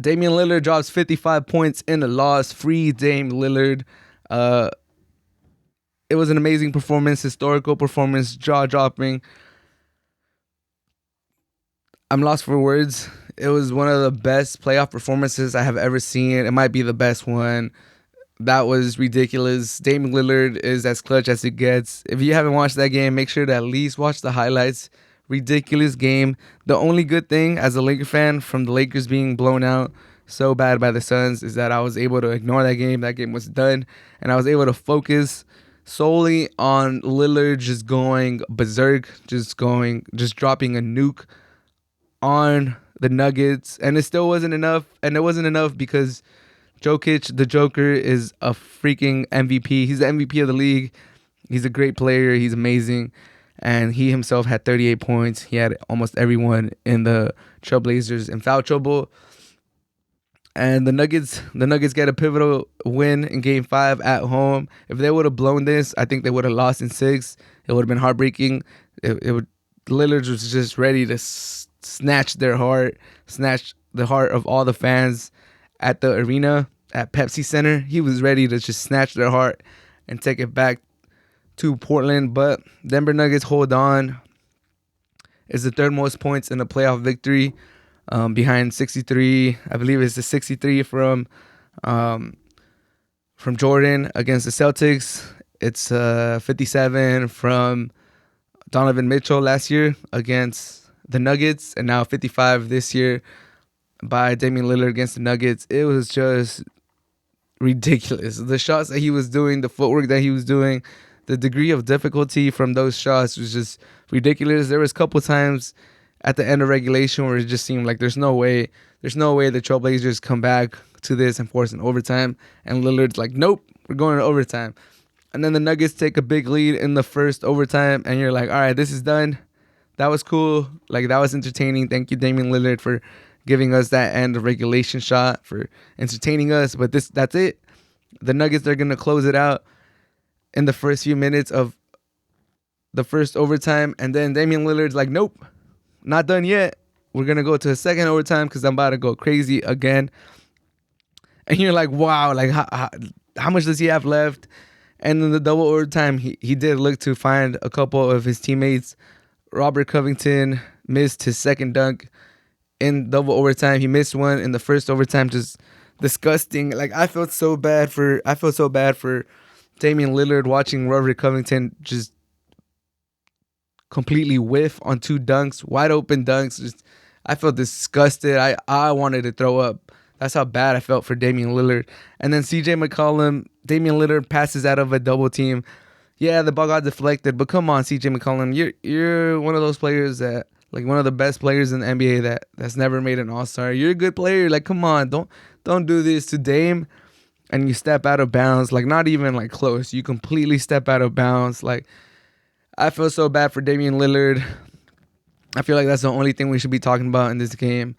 Damian Lillard drops 55 points in a loss. Free Dame Lillard. It was an amazing performance, historical performance, jaw-dropping. I'm lost for words. It was one of the best playoff performances I have ever seen. It might be the best one. That was ridiculous. Damian Lillard is as clutch as it gets. If you haven't watched that game, make sure to at least watch the highlights. Ridiculous game. The only good thing as a Laker fan from the Lakers being blown out so bad by the Suns is that I was able to ignore that game. That game was done. And I was able to focus solely on Lillard just going berserk, just dropping a nuke on the Nuggets. And it still wasn't enough. And it wasn't enough because Jokic, the Joker, is a freaking MVP. He's the MVP of the league. He's a great player. He's amazing. And he himself had 38 points. He had almost everyone in the Trailblazers in foul trouble. And the Nuggets get a pivotal win in Game 5 at home. If they would have blown this, I think they would have lost in 6. It would have been heartbreaking. Lillard was just ready to snatch the heart of all the fans at the arena at Pepsi Center. He was ready to just snatch their heart and take it back to Portland. But Denver Nuggets hold on. It's the third most points in a playoff victory. Behind 63, I believe it's the 63 from Jordan against the Celtics. It's 57 from Donovan Mitchell last year against the Nuggets, and now 55 this year by Damian Lillard against the Nuggets. It was just ridiculous. The shots that he was doing, the footwork that he was doing, the degree of difficulty from those shots was just ridiculous. There was a couple times at the end of regulation where it just seemed like there's no way the Trailblazers come back to this and force an overtime. And Lillard's like, nope, we're going to overtime. And then the Nuggets take a big lead in the first overtime, and you're like, all right, this is done. That was cool. Like, that was entertaining. Thank you, Damian Lillard, for giving us that end of regulation shot, for entertaining us. But that's it. The Nuggets, they're going to close it out in the first few minutes of the first overtime. And then Damian Lillard's like, nope, not done yet. We're going to go to a second overtime because I'm about to go crazy again. And you're like, wow, like how much does he have left? And in the double overtime, he did look to find a couple of his teammates. Robert Covington missed his second dunk in double overtime. He missed one in the first overtime. Just disgusting. Like, I felt so bad for Damian Lillard watching Robert Covington just completely whiff on 2 dunks, wide open dunks. Just, I felt disgusted. I wanted to throw up. That's how bad I felt for Damian Lillard. And then CJ McCollum, Damian Lillard passes out of a double team. Yeah, the ball got deflected, but come on, CJ McCollum, you're one of those players that, like, one of the best players in the NBA that's never made an All-Star. You're a good player. Like, come on, don't do this to Dame. And you step out of bounds, like, not even like close. You completely step out of bounds. Like, I feel so bad for Damian Lillard. I feel like that's the only thing we should be talking about in this game.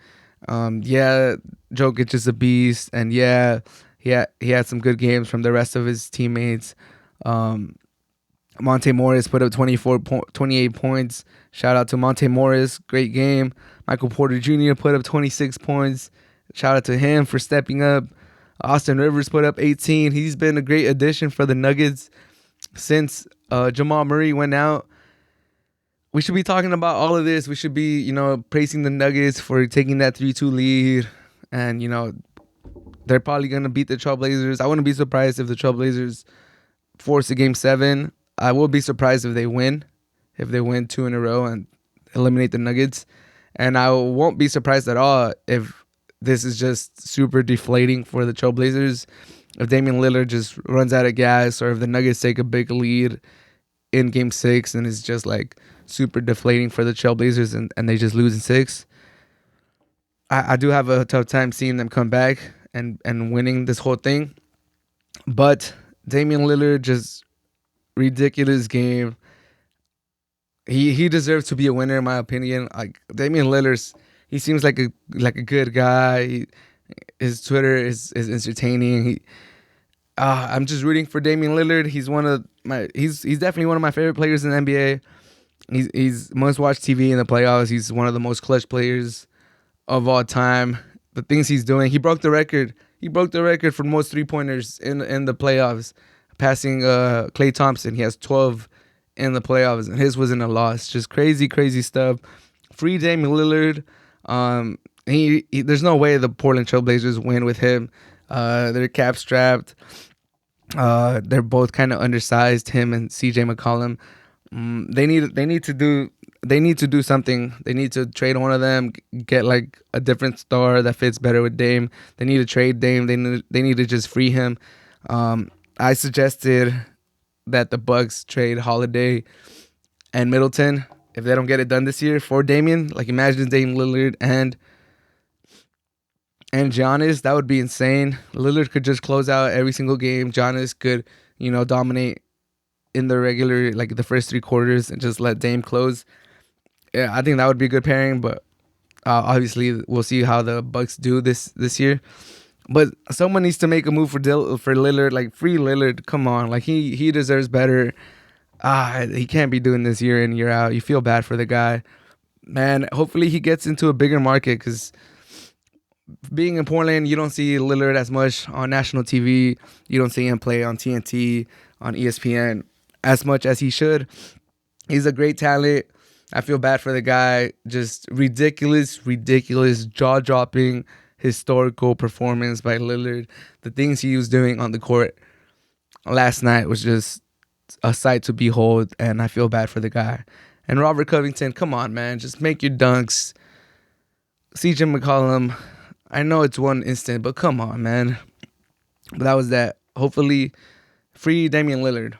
Yeah, Jokic is a beast, and yeah, he had some good games from the rest of his teammates. Monte Morris put up 28 points. Shout out to Monte Morris, great game. Michael Porter Jr. put up 26 points. Shout out to him for stepping up. Austin Rivers put up 18. He's been a great addition for the Nuggets since Jamal Murray went out. We should be talking about all of this. We should be, praising the Nuggets for taking that 3-2 lead. And, they're probably going to beat the Trailblazers. I wouldn't be surprised if the Trailblazers force a Game 7. I will be surprised if they win 2 in a row and eliminate the Nuggets. And I won't be surprised at all if this is just super deflating for the Trailblazers. If Damian Lillard just runs out of gas, or if the Nuggets take a big lead in Game 6 and it's just like super deflating for the Trailblazers and they just lose in 6. I do have a tough time seeing them come back and winning this whole thing. But Damian Lillard, just ridiculous game. He deserves to be a winner in my opinion. Like, Damian Lillard, he seems like a good guy. His Twitter is entertaining. I'm just rooting for Damian Lillard. He's he's definitely one of my favorite players in the NBA. He's most watched TV in the playoffs. He's one of the most clutch players of all time. the things he's doing. He broke the record. He broke the record for most 3-pointers in the playoffs, passing Klay Thompson. He has 12 in the playoffs, and his wasn't a loss. Just crazy, crazy stuff. Free Damian Lillard. There's no way the Portland Trailblazers win with him. They're cap strapped. They're both kind of undersized. Him and CJ McCollum. They need to do something. They need to trade one of them. Get like a different star that fits better with Dame. They need to trade Dame. They need to just free him. I suggested that the Bucks trade Holiday and Middleton if they don't get it done this year for Damian. Like, imagine Dame Lillard and Giannis. That would be insane. Lillard could just close out every single game. Giannis could, dominate in the regular, like the first 3 quarters, and just let Dame close. Yeah, I think that would be a good pairing. But obviously, we'll see how the Bucks do this year. But someone needs to make a move for Lillard, like free Lillard. Come on, like he deserves better. He can't be doing this year in, year out. You feel bad for the guy, man. Hopefully he gets into a bigger market, because being in Portland, you don't see Lillard as much on national TV. You don't see him play on TNT, on ESPN as much as he should. He's a great talent. I feel bad for the guy. Just ridiculous, jaw-dropping, historical performance by Lillard. The things he was doing on the court last night was just a sight to behold, and I feel bad for the guy. And Robert Covington, come on, man, just make your dunks. CJ McCollum, I know it's one instant, but come on, man. But that was that. Hopefully, free Damian Lillard.